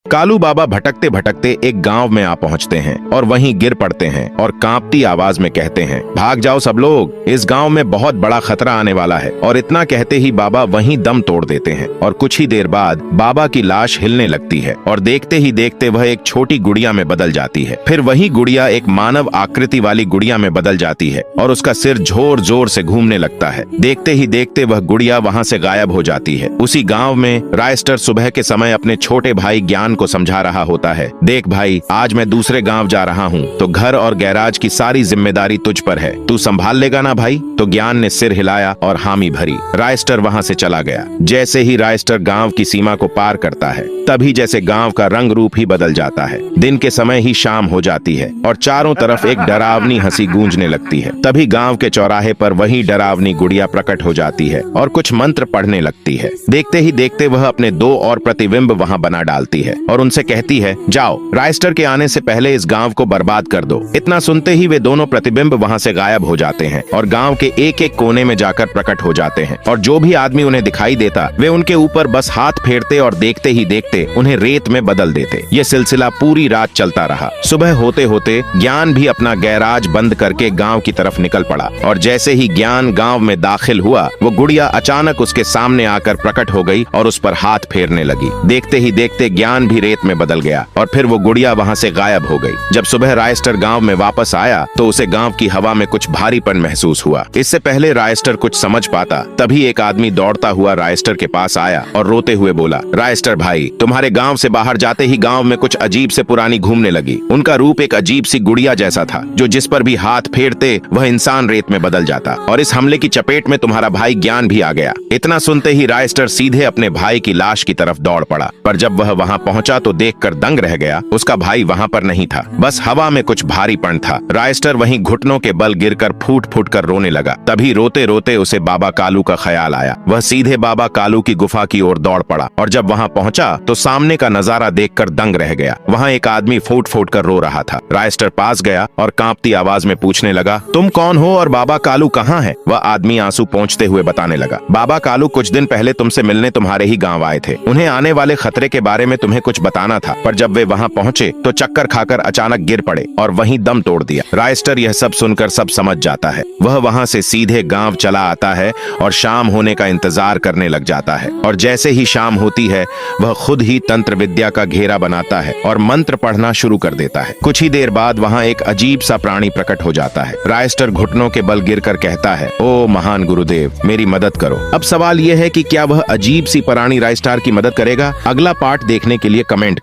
कालू बाबा भटकते भटकते एक गांव में आ पहुंचते हैं और वहीं गिर पड़ते हैं और कांपती आवाज में कहते हैं, भाग जाओ सब लोग, इस गांव में बहुत बड़ा खतरा आने वाला है। और इतना कहते ही बाबा वहीं दम तोड़ देते हैं और कुछ ही देर बाद बाबा की लाश हिलने लगती है और देखते ही देखते वह एक छोटी गुड़िया में बदल जाती है। फिर वही गुड़िया एक मानव आकृति वाली गुड़िया में बदल जाती है और उसका सिर जोर जोर से घूमने लगता है। देखते ही देखते वह गुड़िया वहां से गायब हो जाती है। उसी गाँव में रायस्टर सुबह के समय अपने छोटे भाई ज्ञान को समझा रहा होता है, देख भाई, आज मैं दूसरे गांव जा रहा हूं तो घर और गैराज की सारी जिम्मेदारी तुझ पर है, तू संभाल लेगा ना भाई। तो ज्ञान ने सिर हिलाया और हामी भरी। रायस्टर वहां से चला गया। जैसे ही रायस्टर गांव की सीमा को पार करता है तभी जैसे गांव का रंग रूप ही बदल जाता है। दिन के समय ही शाम हो जाती है और चारों तरफ एक डरावनी हंसी गूंजने लगती है। तभी गांव के चौराहे पर वही डरावनी गुड़िया प्रकट हो जाती है और कुछ मंत्र पढ़ने लगती है। देखते ही देखते वह अपने 2 और प्रतिबिंब वहां बना डालती है और उनसे कहती है, जाओ रायस्टर के आने से पहले इस गांव को बर्बाद कर दो। इतना सुनते ही वे दोनों प्रतिबिंब वहां से गायब हो जाते हैं और गांव के एक एक कोने में जाकर प्रकट हो जाते हैं। और जो भी आदमी उन्हें दिखाई देता वे उनके ऊपर बस हाथ फेरते और देखते ही देखते उन्हें रेत में बदल देते। ये सिलसिला पूरी रात चलता रहा। सुबह होते होते ज्ञान भी अपना गैराज बंद करके गांव की तरफ निकल पड़ा और जैसे ही ज्ञान गांव में दाखिल हुआ वो गुड़िया अचानक उसके सामने आकर प्रकट हो गई और उस पर हाथ फेरने लगी। देखते ही देखते ज्ञान भी रेत में बदल गया और फिर वो गुड़िया वहां से गायब हो गई। जब सुबह रायस्टर गांव में वापस आया तो उसे गांव की हवा में कुछ भारीपन महसूस हुआ। इससे पहले रायस्टर कुछ समझ पाता तभी एक आदमी दौड़ता हुआ रायस्टर के पास आया और रोते हुए बोला, रायस्टर भाई, तुम्हारे गांव से बाहर जाते ही गांव में कुछ अजीब से पुरानी घूमने लगी। उनका रूप एक अजीब सी गुड़िया जैसा था जो जिस पर भी हाथ फेरते वह इंसान रेत में बदल जाता और इस हमले की चपेट में तुम्हारा भाई ज्ञान भी आ गया। इतना सुनते ही रायस्टर सीधे अपने भाई की लाश की तरफ दौड़ पड़ा, पर जब वह वहां पहुंचा तो देखकर दंग रह गया। उसका भाई वहां पर नहीं था, बस हवा में कुछ भारीपन था। रायस्टर वहीं घुटनों के बल गिरकर फूट फूट कर रोने लगा। तभी रोते रोते उसे बाबा कालू का ख्याल आया। वह सीधे बाबा कालू की गुफा की ओर दौड़ पड़ा और जब वहां पहुंचा तो सामने का नजारा देखकर दंग रह गया। वहां एक आदमी फूट फूट कर रो रहा था। रायस्टर पास गया और कांपती आवाज में पूछने लगा, तुम कौन हो और बाबा कालू कहाँ है? वह आदमी आंसू पोंछते हुए बताने लगा, बाबा कालू कुछ दिन पहले तुमसे मिलने तुम्हारे ही गांव आए थे। उन्हें आने वाले खतरे के बारे में तुम्हें कुछ बताना था, पर जब वे वहां पहुंचे तो चक्कर खाकर अचानक गिर पड़े और वहीं दम तोड़ दिया। रायस्टर यह सब सुनकर सब समझ जाता है। वह वहां से सीधे गांव चला आता है और शाम होने का इंतजार करने लग जाता है। और जैसे ही शाम होती है वह खुद ही तंत्र विद्या का घेरा बनाता है और मंत्र पढ़ना शुरू कर देता है। कुछ ही देर बाद वहां एक अजीब सा प्राणी प्रकट हो जाता है। रायस्टर घुटनों के बल गिरकर कहता है, ओ महान गुरुदेव, मेरी मदद करो। अब सवाल यह है कि क्या वह अजीब सी प्राणी रायस्टर की मदद करेगा? अगला पार्ट देखने के लिए कमेंट